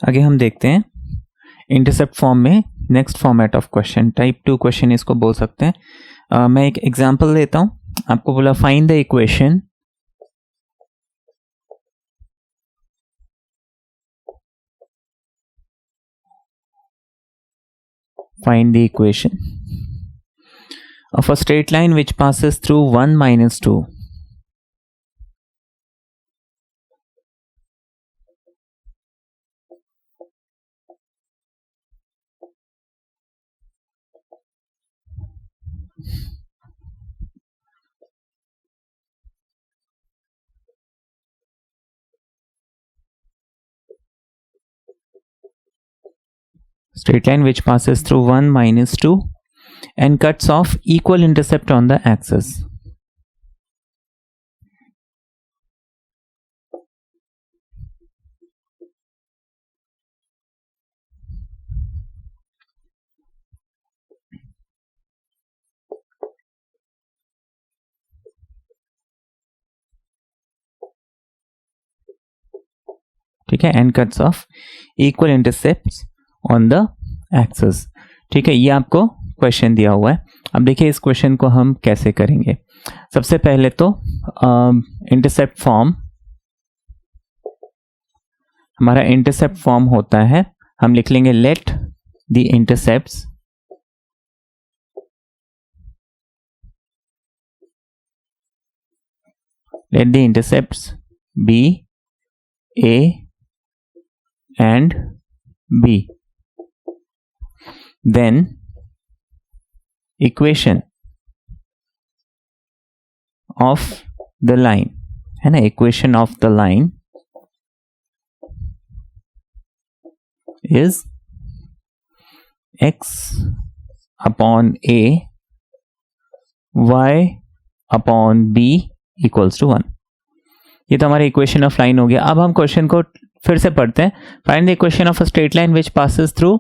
आगे हम देखते हैं इंटरसेप्ट फॉर्म में next format of question, type 2 question इसको बोल सकते हैं। मैं एक एग्जांपल देता हूं। आपको बोला find the equation of a straight line which passes through 1 minus 2. Straight line which passes through 1 minus 2 and cuts off equal intercept on the axis. ठीक है, and cuts off equal intercepts on the axis. ठीक है, ये आपको question दिया हुआ है। अब देखिए इस क्वेश्चन को हम कैसे करेंगे। सबसे पहले तो इंटरसेप्ट फॉर्म, हमारा इंटरसेप्ट फॉर्म होता है, हम लिख लेंगे let the intercepts be A and B. Then equation of the line, है ना, equation of the line is x upon A y upon B equals to 1. ये तो हमारा इक्वेशन ऑफ लाइन हो गया। अब हम क्वेश्चन को फिर से पढ़ते हैं। Find the equation of a straight line which passes through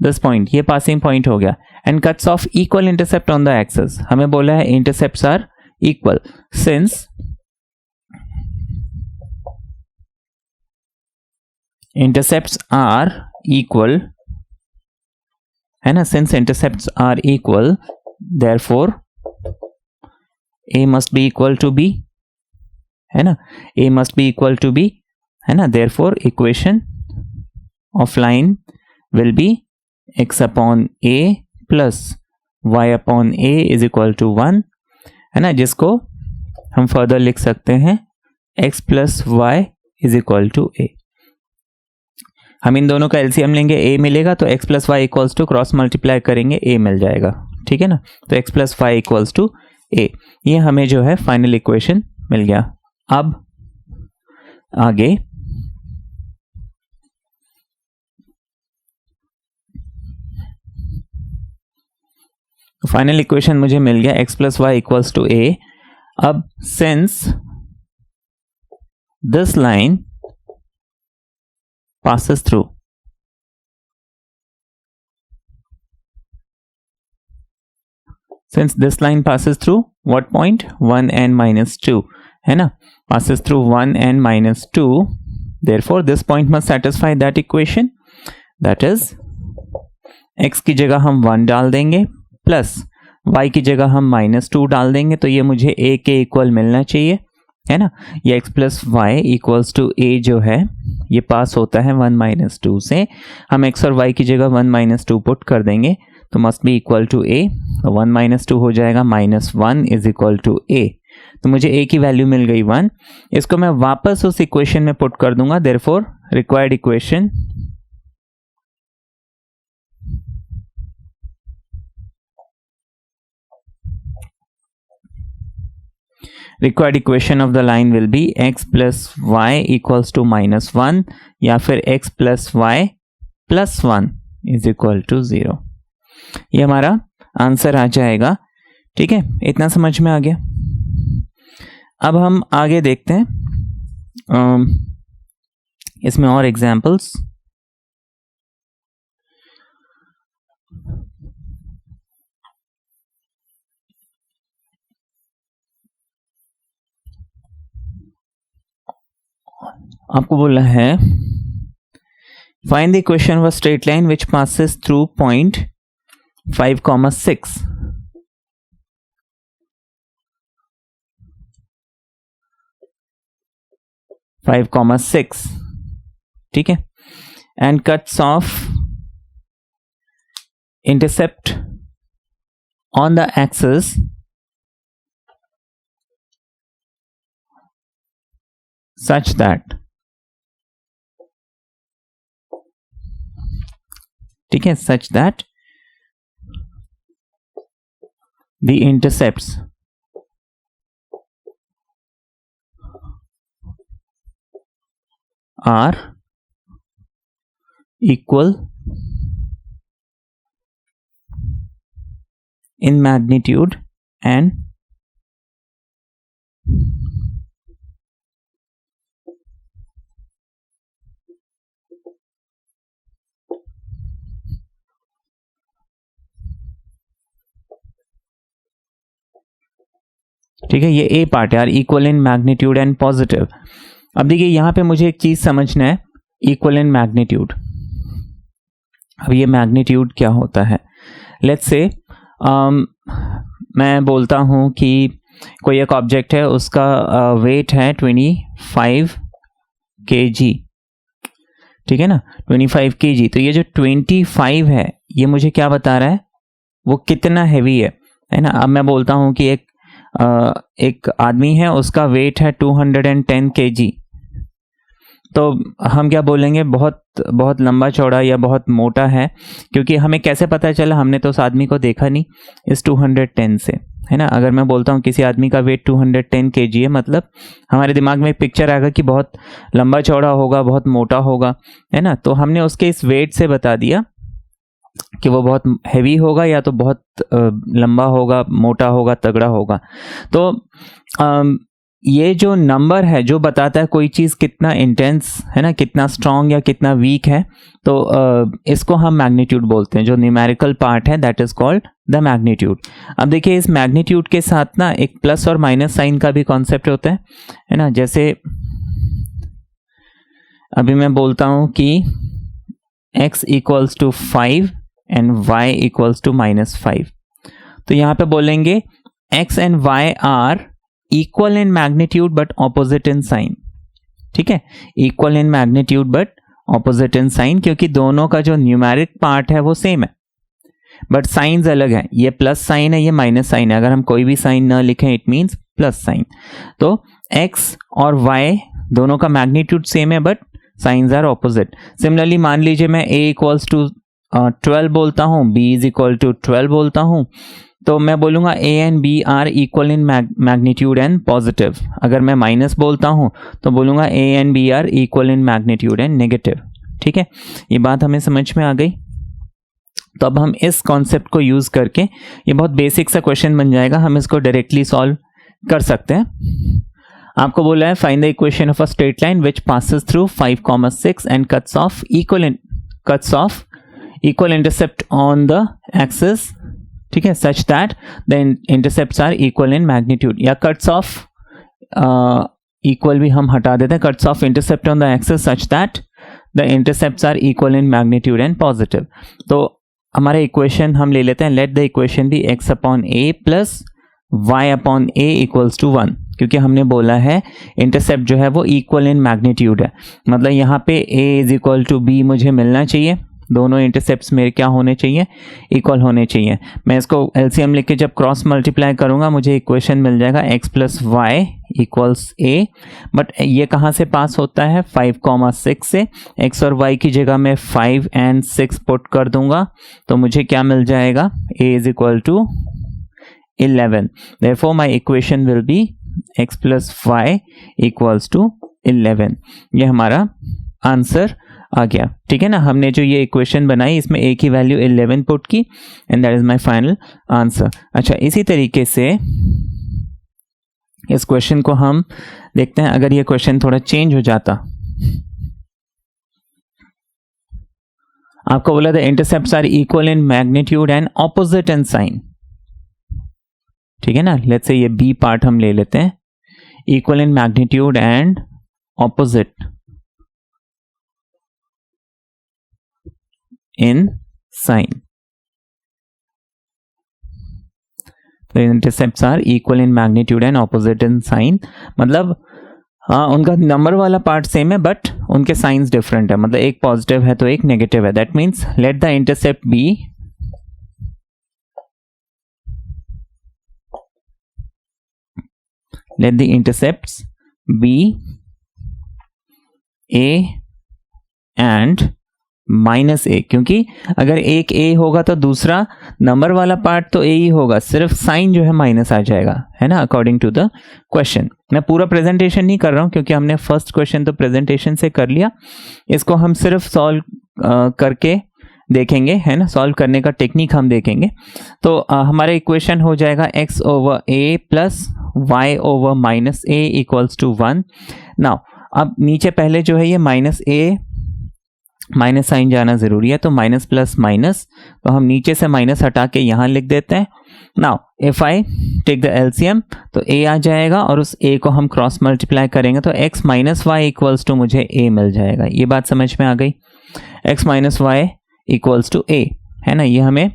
this point, ये पासिंग पॉइंट हो गया, and cuts off equal intercept on the axis. हमें बोला है intercepts are equal, since intercepts are equal, है ना, since intercepts are equal therefore A must be equal to B, है ना, A must be equal to B, है ना, therefore equation of line will be x upon A plus y upon A is equal to 1, है ना, जिसको हम further लिख सकते हैं x plus y is equal to A। हम इन दोनों का एलसीएम लेंगे, A मिलेगा तो x plus Y equals to cross multiply करेंगे A मिल जाएगा, ठीक है ना, तो x plus Y equals to A। ये हमें जो है फाइनल इक्वेशन मिल गया। अब आगे फाइनल इक्वेशन मुझे मिल गया x plus Y equals to A। अब since this line passes through what point, 1 and minus 2, है ना, passes through 1 and minus 2, therefore this point must satisfy that equation, that is x की जगह हम 1 डाल देंगे प्लस y की जगह हम माइनस 2 डाल देंगे, तो ये मुझे a के इक्वल मिलना चाहिए, है ना। ये x plus Y equals to a जो है ये पास होता है 1 माइनस 2 से। हम x और y की जगह 1 माइनस 2 पुट कर देंगे तो must be equal to a, 1 minus 2 हो जाएगा minus 1 is equal to a, तो मुझे a की वैल्यू मिल गई 1। इसको मैं वापस उस इक्वेशन में पुट कर दूंगा, therefore required equation of the line will be x plus Y equals to minus 1 या फिर x plus y plus 1 is equal to 0। ये हमारा आंसर आ जाएगा, ठीक है, इतना समझ में आ गया। अब हम आगे देखते हैं इसमें और एग्जाम्पल्स। आपको बोला है Find the equation of a straight line which passes through point 5,6. ठीक है, and cuts off intercept on the axis such that, ठीक है, such that the intercepts are equal in magnitude and ठीक है, ये ए पार्ट है यार, equal in magnitude and positive. अब देखिए यहाँ पे मुझे एक चीज समझना है, इक्वल इन मैग्नीट्यूड। अब ये मैग्नीट्यूड क्या होता है? लेट्स से मैं बोलता हूँ कि कोई एक ऑब्जेक्ट है, उसका वेट है 25 kg, ठीक है ना, 25 kg। तो ये जो 25 है ये मुझे क्या बता रहा है, वो कितना हैवी है ना। अब मैं बोलता हूँ कि एक आदमी है, उसका वेट है 210 kg, तो हम क्या बोलेंगे, बहुत बहुत लंबा चौड़ा या बहुत मोटा है, क्योंकि हमें कैसे पता चला, हमने तो उस आदमी को देखा नहीं इस 210 से, है ना। अगर मैं बोलता हूँ किसी आदमी का वेट 210 kg है, मतलब हमारे दिमाग में एक पिक्चर आएगा कि बहुत लंबा चौड़ा होगा, बहुत मोटा होगा, है ना। तो हमने उसके इस वेट से बता दिया कि वो बहुत हैवी होगा या तो बहुत लंबा होगा, मोटा होगा, तगड़ा होगा। तो ये जो नंबर है जो बताता है कोई चीज़ कितना इंटेंस है ना, कितना स्ट्रांग या कितना वीक है, तो इसको हम मैग्नीट्यूड बोलते हैं। जो न्यूमेरिकल पार्ट है that is called the magnitude. अब देखिए इस मैग्नीट्यूड के साथ ना एक प्लस और माइनस साइन का भी कॉन्सेप्ट होता है ना। जैसे अभी मैं बोलता हूँ कि x equals to 5 and y equals to -5, तो यहाँ पे बोलेंगे x and y are equal in magnitude but opposite in sign. ठीक है, equal in magnitude but opposite in sign, क्योंकि दोनों का जो न्यूमेरिक पार्ट है वो सेम है बट साइंस अलग है। ये प्लस साइन है, ये माइनस साइन है। अगर हम कोई भी साइन न लिखें इट मीन्स प्लस साइन। तो x और y दोनों का मैग्नीट्यूड सेम है but signs are opposite. Similarly मान लीजिए मैं a इक्वल्स टू 12 बोलता हूँ, b इज इक्वल टू 12 बोलता हूँ, तो मैं बोलूँगा a and b are equal in magnitude and positive. अगर मैं माइनस बोलता हूँ तो बोलूँगा a and b are equal in magnitude and negative. ठीक है, ये बात हमें समझ में आ गई। तो अब हम इस कॉन्सेप्ट को यूज़ करके, ये बहुत बेसिक सा क्वेश्चन बन जाएगा, हम इसको डायरेक्टली सॉल्व कर सकते हैं। आपको बोला है find the equation of a straight line which passes through 5,6 and cuts off equal intercept on the axis, ठीक है, such that the intercepts are equal in magnitude. या कट्स ऑफ इक्वल भी हम हटा देते हैं, cuts off intercept on the axis such that the intercepts are equal in magnitude and positive. तो हमारा इक्वेशन हम ले लेते हैं, let the equation be x upon a plus y upon a equals to 1, क्योंकि हमने बोला है इंटरसेप्ट जो है वो इक्वल इन मैग्नीट्यूड है, मतलब यहाँ पे a is equal to b मुझे मिलना चाहिए। दोनों इंटरसेप्ट्स मेरे क्या होने चाहिए, इक्वल होने चाहिए। मैं इसको एलसीएम लिख के जब क्रॉस मल्टीप्लाई करूंगा मुझे इक्वेशन मिल जाएगा x plus Y equals a, but ये कहाँ से पास होता है, 5,6 से। x और y की जगह मैं 5 एंड 6 पुट कर दूंगा तो मुझे क्या मिल जाएगा, a is equal to 11। Therefore my equation will be x plus y equals to 11। ये हमारा आंसर आ गया। ठीक है ना, हमने जो ये इक्वेशन बनाई इसमें a की वैल्यू 11 पुट की and that is my final answer. अच्छा, इसी तरीके से इस क्वेश्चन को हम देखते हैं। अगर ये क्वेश्चन थोड़ा चेंज हो जाता, आपको बोला था intercepts are equal in magnitude and opposite in sign. ठीक है ना, लेट्स से ये बी पार्ट हम ले लेते हैं, equal in magnitude and opposite in sign. The intercepts are equal in magnitude and opposite in sign. मतलब हाँ, उनका नंबर वाला पार्ट सेम है बट उनके साइंस डिफरेंट है, मतलब एक पॉजिटिव है तो एक नेगेटिव है. That means let the intercept be let the intercepts be a and minus A, क्योंकि अगर एक ए होगा तो दूसरा नंबर वाला पार्ट तो ए ही होगा, सिर्फ साइन जो है माइनस आ जाएगा, है ना, अकॉर्डिंग टू द क्वेश्चन. मैं पूरा प्रेजेंटेशन नहीं कर रहा हूं क्योंकि हमने फर्स्ट क्वेश्चन तो प्रेजेंटेशन से कर लिया, इसको हम सिर्फ सॉल्व करके देखेंगे, है ना, सॉल्व करने का टेक्निक हम देखेंगे. तो हमारा इक्वेशन हो जाएगा x over a plus y over minus a equals to 1. Now अब नीचे पहले जो है ये माइनस a माइनस साइन जाना जरूरी है, तो माइनस प्लस माइनस, तो हम नीचे से माइनस हटा के यहां लिख देते हैं. Now if I take the LCM तो a आ जाएगा और उस a को हम क्रॉस मल्टीप्लाई करेंगे तो x minus Y equals to मुझे a मिल जाएगा. ये बात समझ में आ गई, x minus Y equals to a, है ना, ये हमें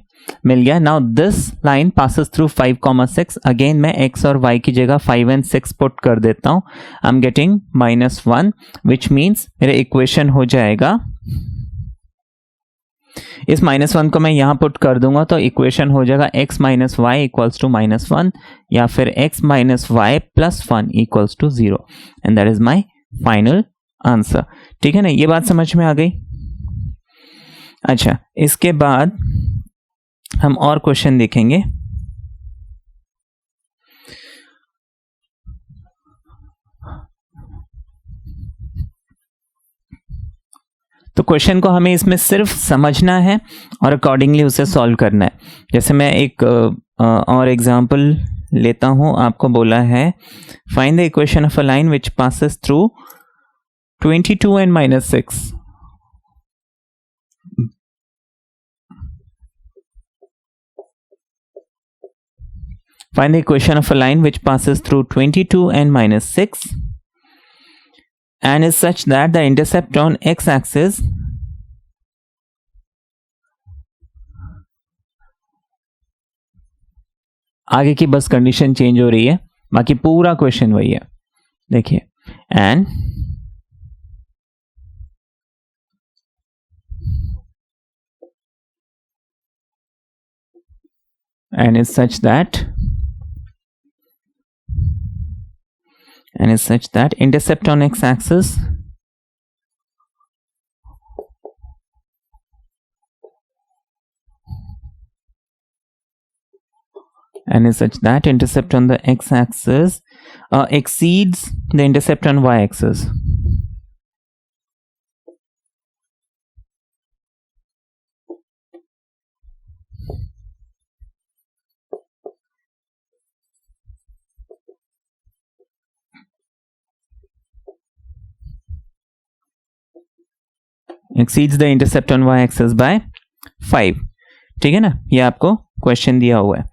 मिल गया. Now this line passes through 5,6. Again मैं x और y की जगह 5 and 6 पुट कर देता हूं. I am getting -1 which means मेरा इक्वेशन हो जाएगा, इस -1 को मैं यहां पुट कर दूंगा तो इक्वेशन हो जाएगा x minus Y equals to -1 या फिर x minus y plus 1 equals to 0 and that is my final answer. ठीक है ना, ये बात समझ में आ गई. अच्छा, इसके बाद हम और क्वेश्चन देखेंगे. तो क्वेश्चन को हमें इसमें सिर्फ समझना है और अकॉर्डिंगली उसे सॉल्व करना है. जैसे मैं एक और एग्जांपल लेता हूं, आपको बोला है find the equation of a line which passes through 22 and -6. Find the equation of a line which passes through 22 and -6 and is such that the intercept on x-axis आगे की बस कंडीशन चेंज हो रही है, बाकी पूरा क्वेश्चन वही है. देखिए, and is such that intercept on x-axis on the x-axis exceeds the intercept on y-axis. exceeds the intercept on y-axis by 5. ठीक है ना, ये आपको क्वेश्चन दिया हुआ है.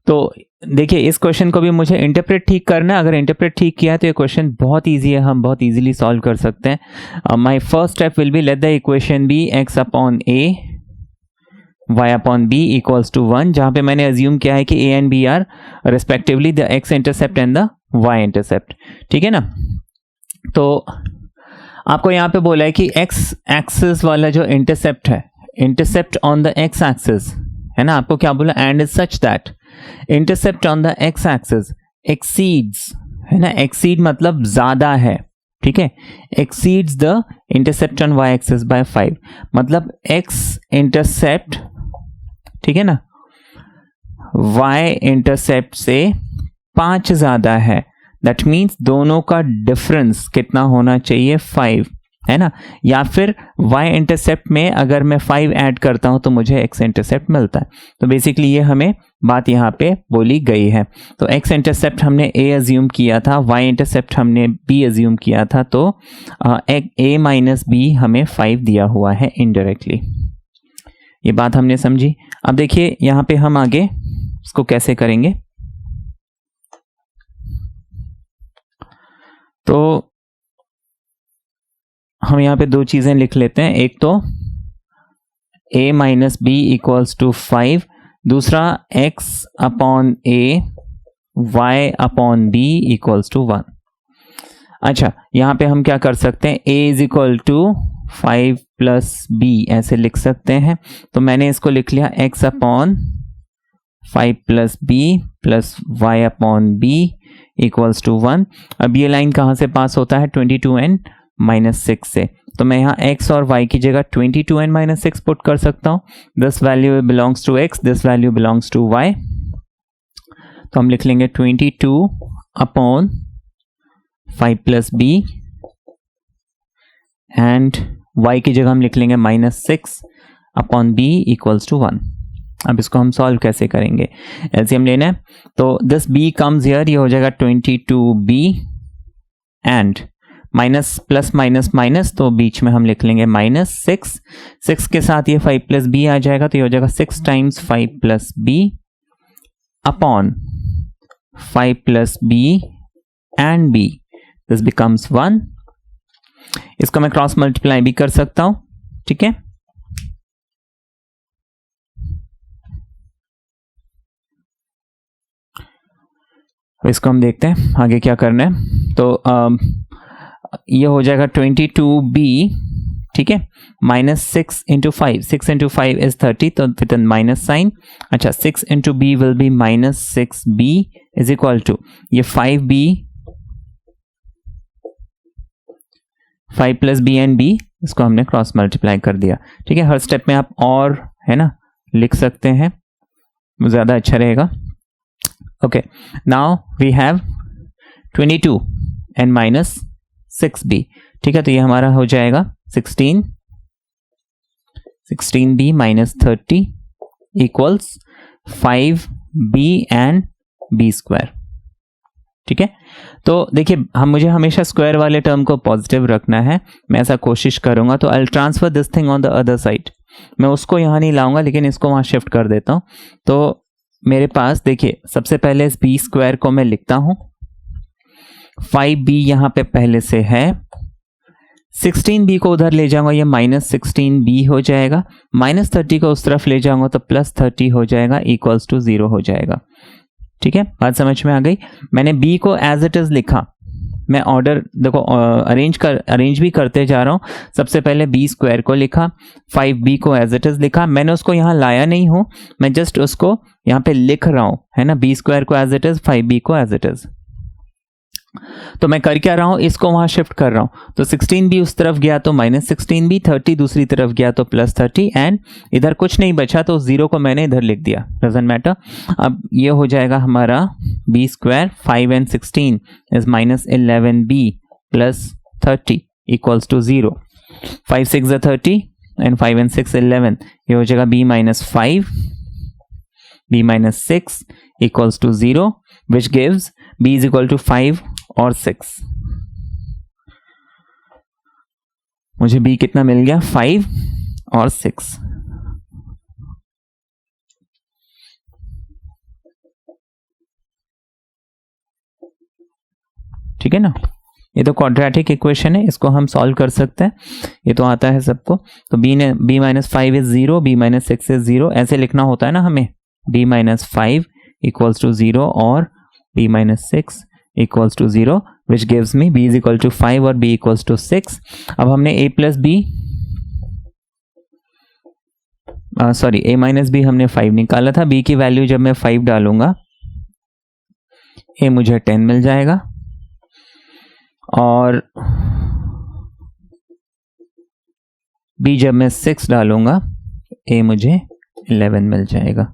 तो देखिए, इस क्वेश्चन को भी मुझे इंटरप्रेट ठीक करना है. अगर इंटरप्रेट ठीक किया तो ये क्वेश्चन बहुत इजी है, हम बहुत इजीली सॉल्व कर सकते हैं. My first step will be let the equation be x upon a y upon b equals to 1, जहां पे मैंने अज्यूम किया है कि a and b are respectively the x intercept and the y intercept. ठीक है ना, तो आपको यहाँ पे बोला है कि x एक्सिस वाला जो इंटरसेप्ट है, intercept on the x axis, है ना, आपको क्या बोला, and is such that intercept on the x axis exceeds, है ना, एक्सीड मतलब ज्यादा है. ठीक है, exceeds the intercept on y axis by 5, मतलब x इंटरसेप्ट, ठीक है ना, y इंटरसेप्ट से 5 ज्यादा है. दैट मीन्स दोनों का डिफरेंस कितना होना चाहिए, 5, है ना, या फिर y इंटरसेप्ट में अगर मैं 5 ऐड करता हूं तो मुझे x इंटरसेप्ट मिलता है. तो बेसिकली ये हमें बात यहाँ पे बोली गई है. तो x इंटरसेप्ट हमने a अज्यूम किया था, y इंटरसेप्ट हमने b अज्यूम किया था, तो a माइनस b हमें 5 दिया हुआ है इनडायरेक्टली. ये बात हमने समझी. अब देखिए यहाँ पे हम आगे इसको कैसे करेंगे. तो हम यहाँ पे दो चीजें लिख लेते हैं. एक तो a minus b equals to 5, दूसरा x upon a y upon b equals to 1। अच्छा, यहाँ पे हम क्या कर सकते हैं, a is equal to 5 plus b ऐसे लिख सकते हैं। तो मैंने इसको लिख लिया x upon 5 plus b plus y upon b equals to 1। अब ये लाइन कहाँ से पास होता है, 22n माइनस 6 से। तो मैं यहाँ x और y की जगह 22n माइनस 6 पुट कर सकता हूँ। This value belongs to x, this value belongs to y। तो हम लिख लेंगे 22 upon 5 plus b and y की जगह हम लिख लेंगे minus 6 upon b equals to 1। अब इसको हम सॉल्व कैसे करेंगे, एलसीएम लेना है। तो दिस b कम्स हियर, ये हो जाएगा 22b and minus plus minus minus, तो बीच में हम लिख लेंगे माइनस 6 के साथ ये 5 प्लस b आ जाएगा, तो ये हो जाएगा 6 times 5 plus b upon 5 plus b and b, this becomes 1। इसको मैं क्रॉस मल्टीप्लाई भी कर सकता हूं, ठीक है। इसको हम देखते हैं आगे क्या करना है। तो ये हो जाएगा 22b, ठीक है, माइनस 6 इंटू 5, 6 इंटू 5 इज 30, तो विद एन माइनस साइन। अच्छा, 6 into b will be minus 6b is equal to ये 5b 5 plus b and b, इसको हमने क्रॉस मल्टीप्लाई कर दिया, ठीक है। हर स्टेप में आप और है ना लिख सकते हैं, ज्यादा अच्छा रहेगा। Okay, now we have 22 and minus 6b, ठीक है। तो ये हमारा हो जाएगा 16b minus 30 equals 5b and b square, ठीक है। तो देखिए मुझे हमेशा स्क्वायर वाले टर्म को पॉजिटिव रखना है, मैं ऐसा कोशिश करूंगा। तो I will transfer this thing on the other side, मैं उसको यहां नहीं लाऊंगा लेकिन इसको वहां शिफ्ट कर देता हूं। तो मेरे पास देखिए सबसे पहले इस b स्क्वायर को मैं लिखता हूं, 5b यहां पे पहले से है, 16b को उधर ले जाऊंगा, ये माइनस 16b हो जाएगा, माइनस 30 को उस तरफ ले जाऊंगा तो प्लस 30 हो जाएगा, इक्वल्स टू 0 हो जाएगा, ठीक है। बात समझ में आ गई। मैंने b को एज इट इज लिखा, मैं ऑर्डर देखो अरेंज भी करते जा रहा हूं। सबसे पहले b स्क्वायर को लिखा, 5b को एज इट इज लिखा, मैंने उसको यहां लाया नहीं हूं, मैं जस्ट उसको यहां पे लिख रहा हूं, है ना, b स्क्वायर को एज इट इज, 5b को एज इट इज। तो मैं कर क्या रहा हूं, इसको वहां शिफ्ट कर रहा हूं। तो 16b उस तरफ गया तो माइनस 16b, 30 दूसरी तरफ गया तो प्लस 30 एंड इधर कुछ नहीं बचा तो 0 को मैंने इधर लिख दिया, डजंट मैटर। अब ये हो जाएगा हमारा b square, 5 and 16 is minus 11b plus 30 equals to 0। 5 6 30 and 5 and 6 11, ये हो जाएगा b minus 5 b minus 6 equals to 0, which gives b is equal to 5 और 6। मुझे b कितना मिल गया, 5 और 6। ठीक है ना, ये तो क्वाड्रेटिक इक्वेशन है, इसको हम सॉल्व कर सकते हैं, ये तो आता है सबको। तो b minus 5 is 0, b minus 6 is 0, ऐसे लिखना होता है ना हमें, b माइनस 5 इक्वल्स टू 0 और b minus 6 equals to 0, which gives me b is equal to 5 और b इक्वल्स टू 6। अब हमने a plus b a minus b हमने 5 निकाला था, b की वैल्यू जब मैं 5 डालूंगा a मुझे 10 मिल जाएगा और b जब मैं 6 डालूंगा a मुझे 11 मिल जाएगा,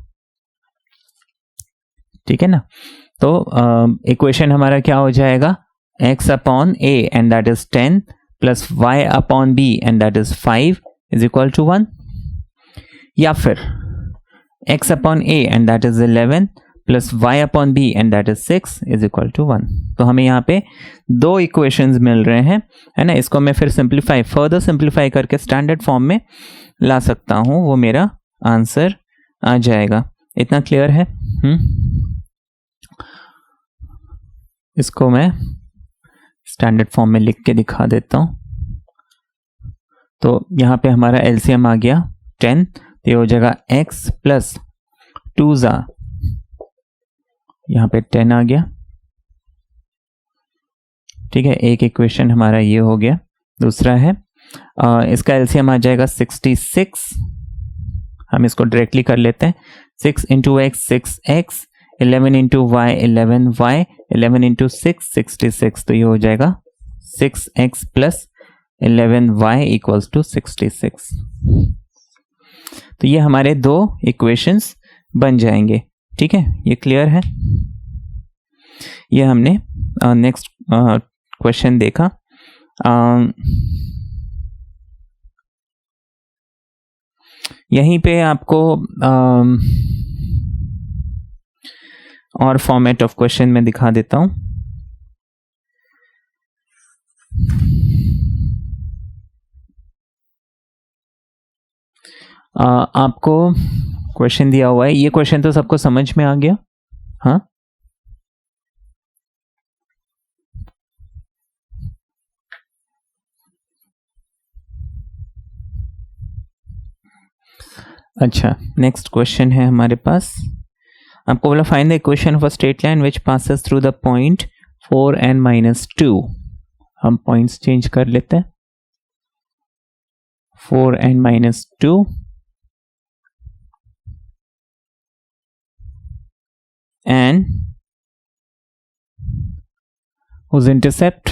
ठीक है ना। तो इक्वेशन हमारा क्या हो जाएगा, x upon a and that is 10 plus y upon b and that is 5 is equal to 1, या फिर x upon a and that is 11 plus y upon b and that is 6 is equal to 1। तो हमें यहाँ पे दो equations मिल रहे हैं, है ना। इसको मैं फिर फर्दर सिंप्लीफाई करके स्टैंडर्ड फॉर्म में ला सकता हूँ, वो मेरा आंसर आ जाएगा। इतना क्लियर है? इसको मैं स्टैंडर्ड फॉर्म में लिख के दिखा देता हूं। तो यहाँ पे हमारा एलसीएम आ गया 10, तो ये हो जाएगा x प्लस 2 ज़ा, यहाँ पे 10 आ गया। ठीक है, एक इक्वेशन हमारा ये हो गया। दूसरा है इसका एलसीएम आ जाएगा 66, हम इसको डायरेक्टली कर लेते हैं। 6 into X 6x, 11 into Y 11y, 11 into 6 66, तो ये हो जाएगा 6x plus 11y equals to 66। तो ये हमारे दो इक्वेशंस बन जाएंगे। ठीक है, ये क्लियर है। ये हमने नेक्स्ट क्वेश्चन देखा। यहीं पे आपको और फॉर्मेट ऑफ क्वेश्चन में दिखा देता हूं। आपको क्वेश्चन दिया हुआ है, ये क्वेश्चन तो सबको समझ में आ गया। हाँ, अच्छा, नेक्स्ट क्वेश्चन है हमारे पास। आपको बोला find the equation of a straight line which passes through the point 4n-2। हम पॉइंट्स चेंज कर लेते हैं। 4n-2 and whose intercept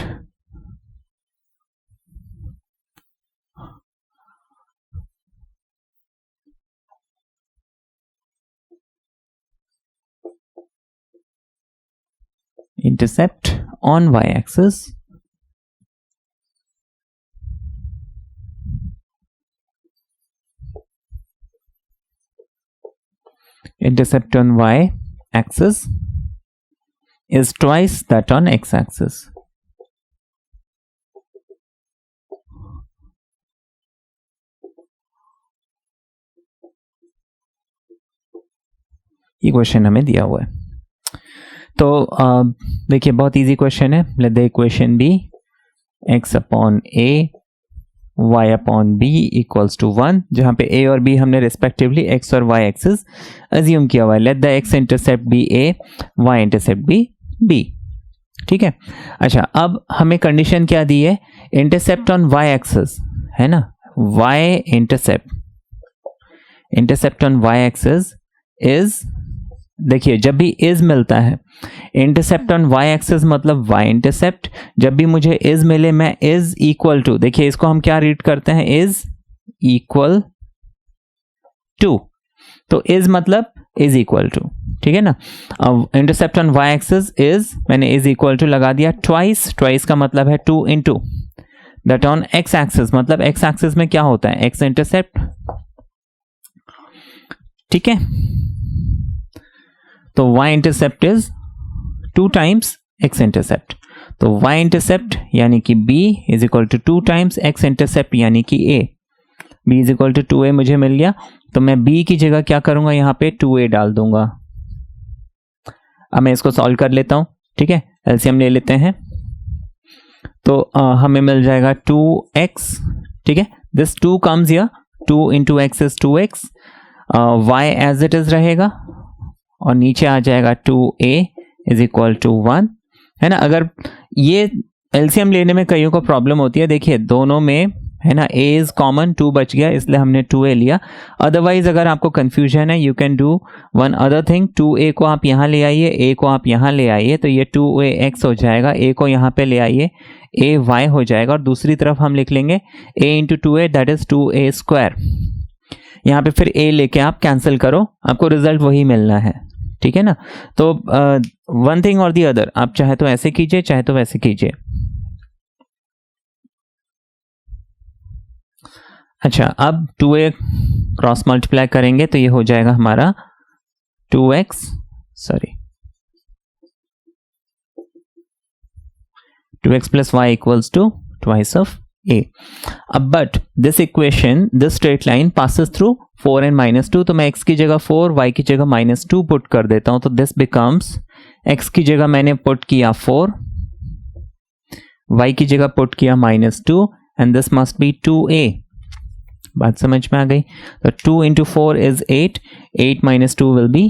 on y-axis intercept on y-axis is twice that on x-axis. ये question हमें दिया हुआ है। तो देखिए बहुत इजी क्वेश्चन है। Let the equation be x upon a y upon b equals to 1, जहां पे a और b हमने रिस्पेक्टिवली x और y एक्सिस अज्यूम किया हुआ है। Let the x intercept be a, y intercept be b। ठीक है, अच्छा, अब हमें कंडीशन क्या दी है? इंटरसेप्ट ऑन y एक्सिस है ना, y intercept on y axis is, देखिए जब भी इज मिलता है, इंटरसेप्ट ऑन y एक्सिस मतलब y इंटरसेप्ट, जब भी मुझे इज मिले मैं इज इक्वल टू, देखिए इसको हम क्या रीड करते हैं, इज इक्वल टू, तो इज मतलब इज इक्वल टू। ठीक है ना, अब intercept on y axis is, मैंने इज इक्वल टू लगा दिया। ट्वाइस का मतलब है 2 into, that on x axis मतलब x एक्सिस में क्या होता है, x इंटरसेप्ट। ठीक है, तो y intercept is 2 times x intercept, तो y इंटरसेप्ट यानी कि b is equal to 2 times x intercept यानी कि a। b is equal to 2a मुझे मिल गया, तो मैं b की जगह क्या करूंगा, यहां पे 2a डाल दूंगा। अब मैं इसको सॉल्व कर लेता हूं। ठीक है, एलसीएम ले लेते हैं, तो हमें मिल जाएगा 2x। ठीक है, this 2 comes here, 2 into x is 2x, y as it is रहेगा और नीचे आ जाएगा 2a इज इक्वल टू 1, है ना। अगर ये एलसीएम लेने में कईयों को प्रॉब्लम होती है, देखिए दोनों में है ना, a इज कॉमन, 2 बच गया इसलिए हमने 2a लिया। अदरवाइज अगर आपको कंफ्यूजन है, you can do one other thing, 2a को आप यहाँ ले आइए, a को आप यहाँ ले आइए, तो ये 2ax हो जाएगा, a को यहाँ पे ले आइए, ay हो जाएगा, और दूसरी तरफ हम लिख लेंगे a into 2a that is 2a square. यहाँ पे फिर a लेके आप कैंसिल करो, आपको रिजल्ट वही मिलना है। ठीक है ना, तो वन थिंग और दी अदर, आप चाहे तो ऐसे कीजिए चाहे तो वैसे कीजिए। अच्छा, अब 2a क्रॉस मल्टीप्लाई करेंगे तो ये हो जाएगा हमारा 2x plus y equals to twice of a। अब but this equation, this straight line passes through 4n-2, तो मैं x की जगह 4, y की जगह -2 पुट कर देता हूं, तो दिस बिकम्स, x की जगह मैंने पुट किया 4, y की जगह पुट किया -2, and this must be 2a बात समझ में आ गई? तो 2 into 4 is 8. 8 minus 2 will be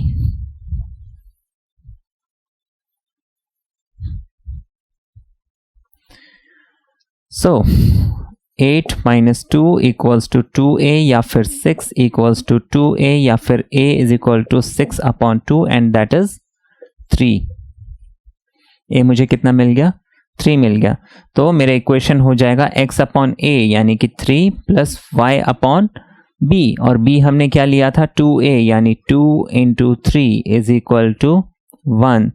8 minus 2 equals to 2a या फिर 6 equals to 2a या फिर a is equal to 6 upon 2 and that is 3. a मुझे कितना मिल गया? 3 मिल गया. तो मेरा इक्वेशन हो जाएगा x अपॉन a यानी कि 3 प्लस y अपॉन b, और b हमने क्या लिया था? 2a यानी 2 into 3 is equal to 1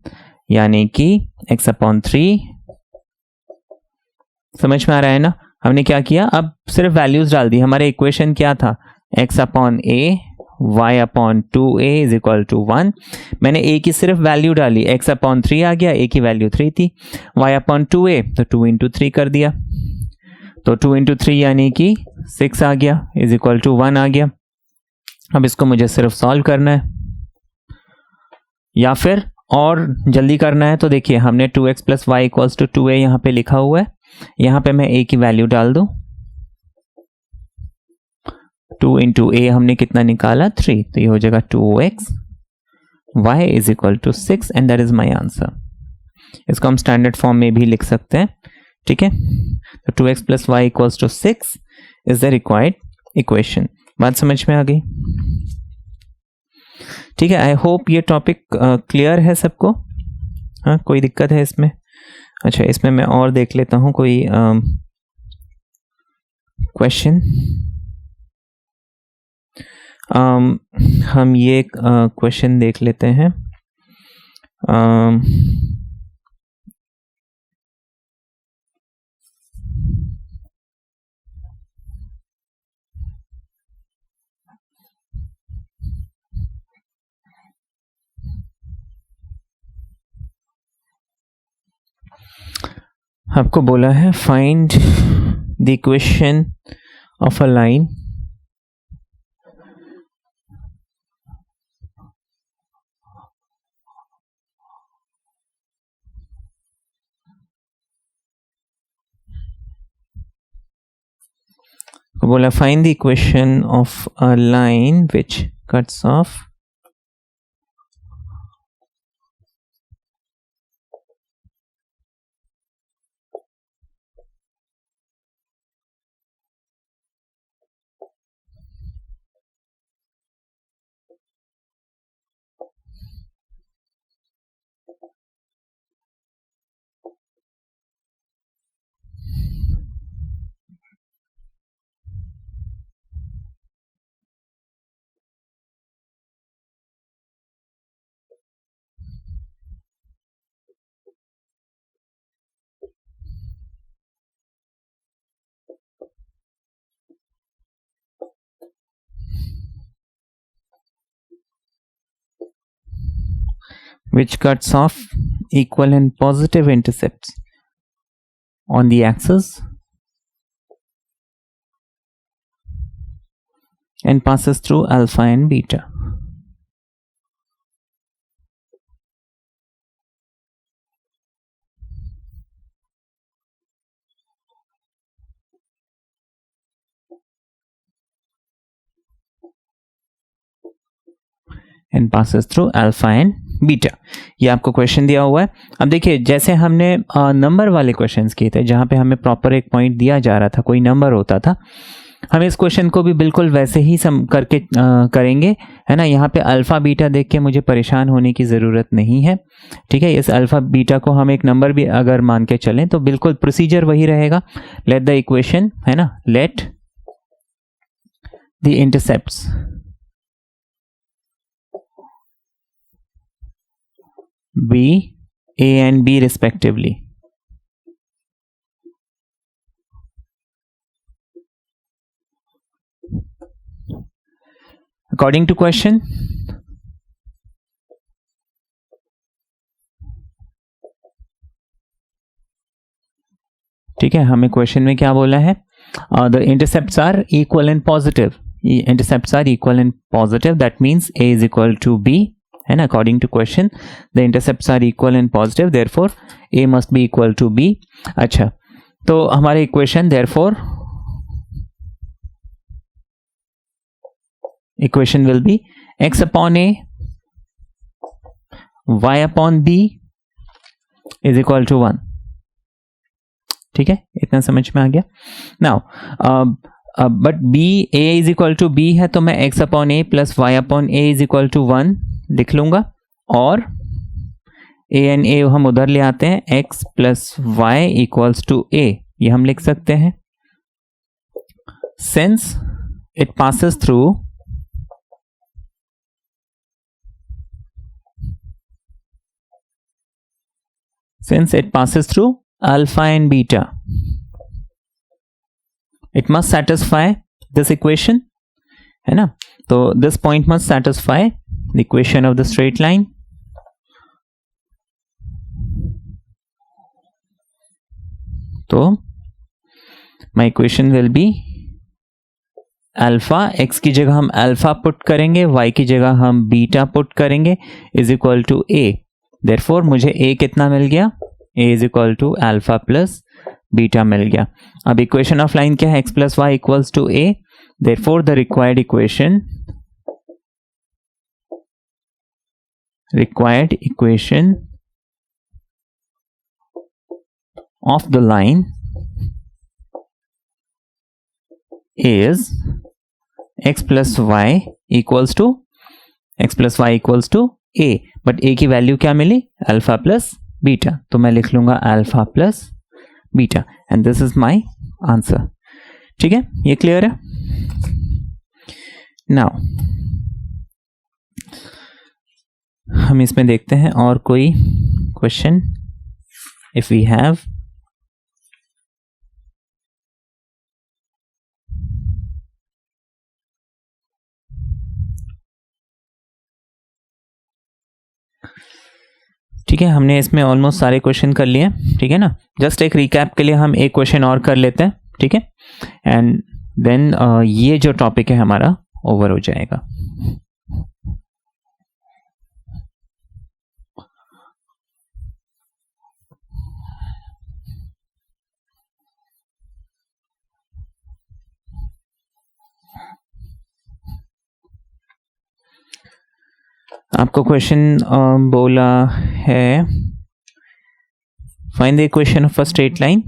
यानी कि x अपॉन 3. समझ में आ रहा है ना? हमने क्या किया, अब सिर्फ वैल्यूज डाल दी. हमारे इक्वेशन क्या था? x upon a y upon 2a is equal to 1. मैंने a की सिर्फ वैल्यू डाली, x अपॉन 3 आ गया, a की वैल्यू 3 थी. y अपॉन 2a तो 2 इंटू 3 कर दिया, तो 2 इंटू 3 यानी कि 6 आ गया इज इक्वल टू 1 आ गया. अब इसको मुझे सिर्फ सॉल्व करना है, या फिर और जल्दी करना है तो देखिए हमने 2x plus Y equals to 2a यहाँ पे लिखा हुआ है. यहाँ पे मैं a की वैल्यू डाल दूं, 2 इंटू a हमने कितना निकाला? 3. तो ये हो जाएगा 2x y is equal to 6 and that is my answer. इसको हम स्टैंडर्ड फॉर्म में भी लिख सकते हैं. ठीक है, तो 2x plus Y equals to 6 is the required equation. बात समझ में आ गई? ठीक है, आई होप ये टॉपिक क्लियर है सबको. हाँ, कोई दिक्कत है इसमें? अच्छा, इसमें मैं और देख लेता हूँ कोई क्वेश्चन. हम ये क्वेश्चन देख लेते हैं. आपको बोला है find the equation of a line बोला find the equation of a line which cuts off which cuts off equal and positive intercepts on the axis and passes through alpha and beta. And passes through alpha and beta. ये आपको question दिया हुआ है. अब देखिए, जैसे हमने number वाले क्वेश्चंस किए थे जहां पे हमें प्रॉपर एक पॉइंट दिया जा रहा था, कोई नंबर होता था, हम इस क्वेश्चन को भी बिल्कुल वैसे ही करके करेंगे, है ना. यहाँ पे अल्फा बीटा देख के मुझे परेशान होने की ज़रूरत नहीं है. ठीक है, इस अल्फा बीटा को हम एक नंबर भी अगर मान के चलें तो बिल्कुल प्रोसीजर वही रहेगा. लेट द इक्वेशन, है ना, let the intercepts B, A and B respectively. According to question, ठीक है, हमें क्वेश्चन में क्या बोला है? The intercepts are equal and positive. Intercepts are equal and positive. That means A is equal to B. And according to question, the intercepts are equal and positive. Therefore, A must be equal to B. अच्छा, तो हमारे equation therefore equation will be x upon a y upon b is equal to 1. ठीक है, इतना समझ में आ गया. Now but b a is equal to b है, तो मैं x upon a plus y upon a is equal to 1 लिख लूंगा, और a एंड a हम उधर ले आते हैं, x plus y equals to a, ये हम लिख सकते हैं. Since it passes through alpha and beta, it must satisfy this equation, है ना. तो this point must satisfy the equation of the straight line. तो my equation will be alpha, x की जगह हम अल्फा पुट करेंगे, y की जगह हम बीटा पुट करेंगे, is equal to a. Therefore मुझे a कितना मिल गया, a is equal to alpha plus beta मिल गया. अब इक्वेशन ऑफ लाइन क्या है, x plus Y equals to a. Therefore the required equation of the line is x plus y equals to a, but a की value क्या मिली, alpha plus beta, तो मैं लिख लूंगा alpha plus beta, and this is my answer. ठीक है, ये clear है. नाउ हम इसमें देखते हैं और कोई क्वेश्चन इफ वी हैव. ठीक है, हमने इसमें ऑलमोस्ट सारे क्वेश्चन कर लिए. ठीक है ना, जस्ट एक रिकैप के लिए हम एक क्वेश्चन और कर लेते हैं. ठीक है, एंड देन ये जो टॉपिक है हमारा ओवर हो जाएगा. आपको क्वेश्चन बोला है find the equation of a straight line.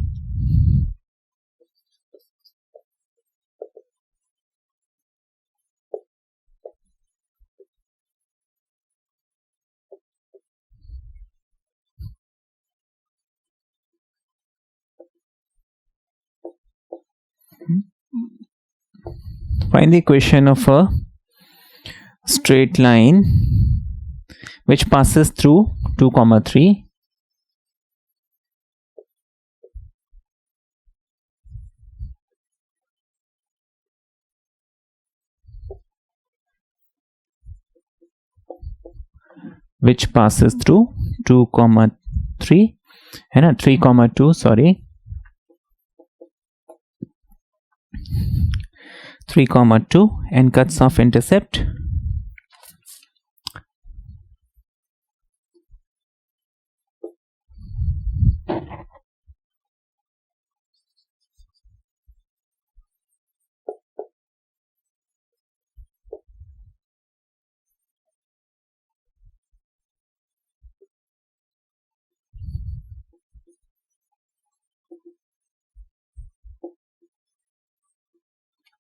Find the equation of a straight line which passes through 2, 3, which passes through 2, 3 है ना, 3, 2 sorry 3, 2 and cuts off intercept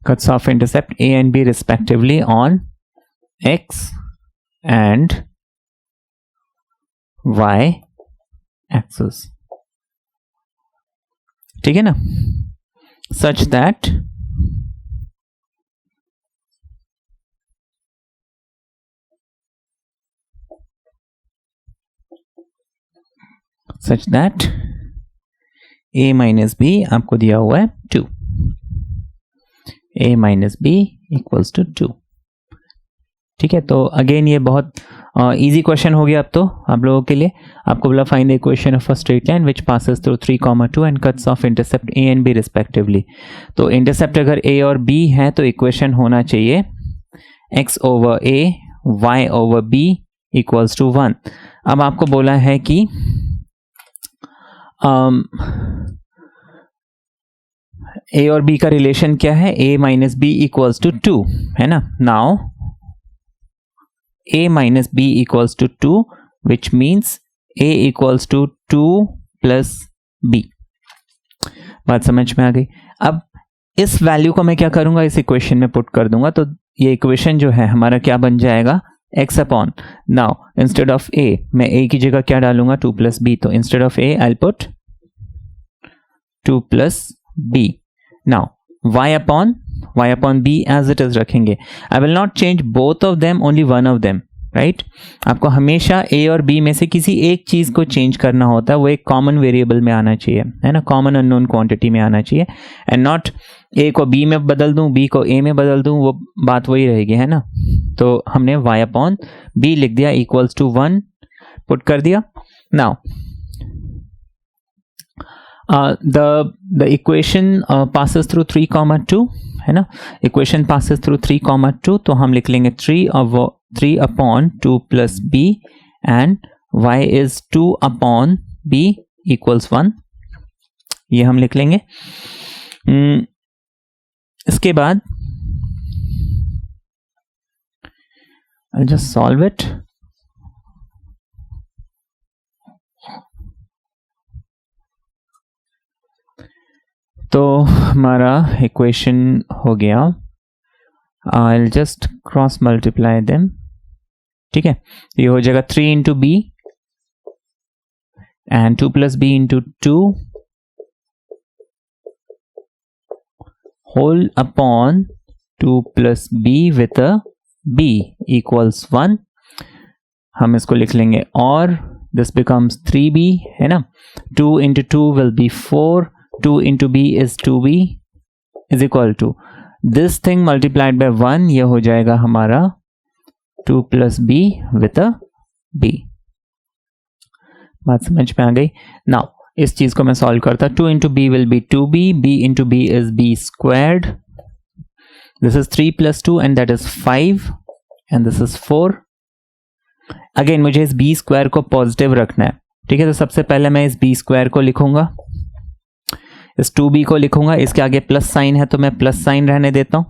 cuts off intercept A and B respectively on X and Y axis. ठीक है ना, such that A minus B आपको दिया हुआ है 2. A minus B equals to 2. ठीक है, तो अगेन ये बहुत इजी क्वेश्चन हो गया अब तो आप लोगों के लिए. आपको बोला find the equation of a straight line which passes through 3, 2 and cuts off intercept A and B respectively. तो इंटरसेप्ट अगर A और B है तो इक्वेशन होना चाहिए x over A y over B equals to 1. अब आपको बोला है कि A और B का रिलेशन क्या है, A minus B equals to 2 है ना. Now a minus b equals to 2, which means a equals to 2 plus b. बात समझ में आ गई? अब इस वैल्यू को मैं क्या करूंगा, इस इक्वेशन में पुट कर दूंगा, तो ये इक्वेशन जो है हमारा क्या बन जाएगा, x upon, now instead of a मैं a की जगह क्या डालूंगा, 2 प्लस b, तो instead of a I put 2 plus b. Now y upon b as it is रखेंगे. I will not change both of them, only one of them, right? आपको हमेशा a और b में से किसी एक चीज को चेंज करना होता है, वो एक कॉमन वेरिएबल में आना चाहिए, है ना, कॉमन अननोन क्वांटिटी में आना चाहिए, एंड नॉट a को b में बदल दूं, b को a में बदल दूं, वो बात वही रहेगी, है ना. तो हमने y अपॉन b लिख दिया इक्वल्स टू 1 पुट कर दिया. Now the equation passes through 3, 2, है ना, इक्वेशन passes through 3, 2, तो हम लिख लेंगे 3 upon 2 plus b and y is 2 upon b equals 1. ये हम लिख लेंगे. इसके बाद I'll just solve it. तो हमारा इक्वेशन हो गया. I'll just cross multiply them. ठीक है, ये हो जाएगा 3 into B and 2 plus B into 2 whole upon 2 plus B with a b equals 1. हम इसको लिख लेंगे और दिस बिकम्स 3b, है ना. 2 into 2 will be 4. 2 into b is 2b is equal to this thing multiplied by 1, ये हो जाएगा हमारा 2 plus b with a b. बात समझ में आ गई? नाउ इस चीज को मैं सॉल्व करता. 2 into b will be 2b, b into b is b squared, this is 3 plus 2 and that is 5 and this is 4. Again मुझे इस b स्क्वायर को पॉजिटिव रखना है, ठीक है. तो सबसे पहले मैं इस b स्क्वायर को लिखूंगा, इस 2b को लिखूंगा, इसके आगे प्लस साइन है तो मैं प्लस साइन रहने देता हूं.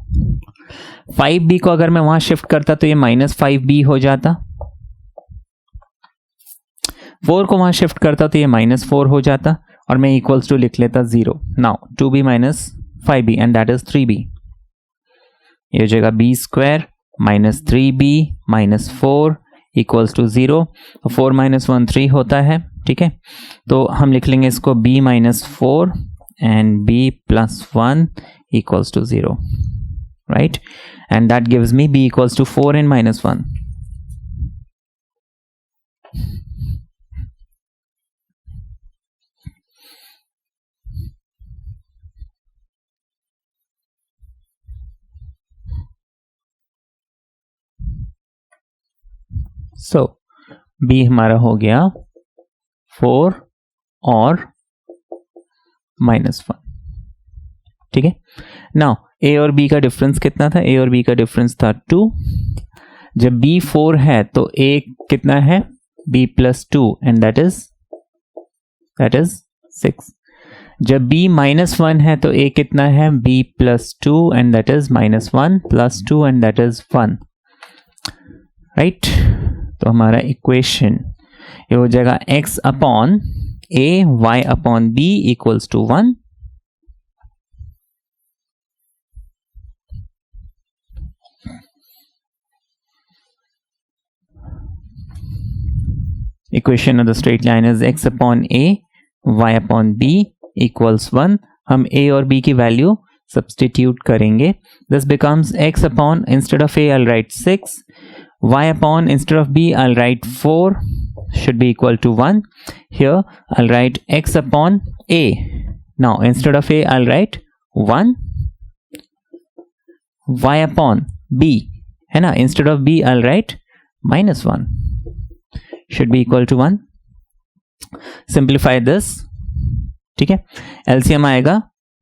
5b को अगर मैं वहां शिफ्ट करता तो ये माइनस 5b हो जाता. 4 को वहां शिफ्ट करता तो ये माइनस 4 हो जाता और मैं इक्वल्स टू लिख लेता 0. Now 2b minus 5b and that is 3b. ये हो जाएगा b square minus 3b minus 4 equals to 0. 4 minus 1 3 होता है, ठीक है. तो हम लिख लेंगे इसको b minus 4 and b plus 1 equals to 0, right? And that gives me b equals to 4 and minus 1. So b हमारा हो गया 4 और -1, ठीक है. नाउ a और b का डिफरेंस कितना था? a और b का डिफरेंस था 2. जब b 4 है तो a कितना है? b plus 2 and that is 6. जब b -1 है तो a कितना है? b plus 2 and that is -1 plus 2 and that is 1, right. तो हमारा इक्वेशन ये हो जाएगा x upon a y upon b equals to 1. Equation of the straight line is x upon a y upon b equals 1. हम a और b की value substitute करेंगे. This becomes x upon, instead of a I'll write 6, y upon instead of b I'll write 4 should be equal to 1. Here I'll write x upon a. Now instead of a I'll write 1. y upon b, है ना, instead of b I'll write -1 should be equal to 1. Simplify this, ठीक है. LCM आएगा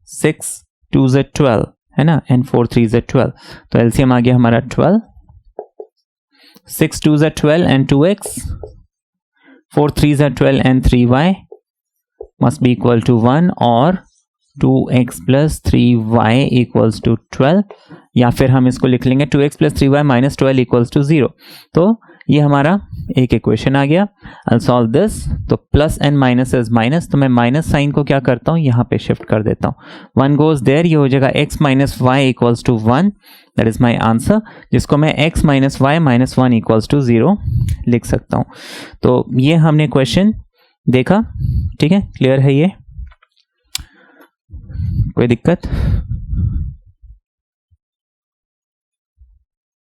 6 2s 12, है ना, and 4 3s 12. तो LCM आ गया हमारा 12. 6 2s 12 and 2x. 4 3s 12 and 3y must be equal to 1 or 2x plus 3y equals to 12, या फिर हम इसको लिख लेंगे 2x plus 3y minus 12 equals to 0। तो ये हमारा एक इक्वेशन आ गया। I'll solve this। तो plus and minus is minus, तो मैं माइनस साइन को क्या करता हूँ, यहाँ पे शिफ्ट कर देता हूँ। 1 goes there, ये हो जाएगा x minus Y equals to 1, that is my answer, जिसको मैं x minus Y minus 1 equals to 0 लिख सकता हूँ। तो ये हमने क्वेश्चन देखा, ठीक है, क्लियर है ये, कोई दिक्कत?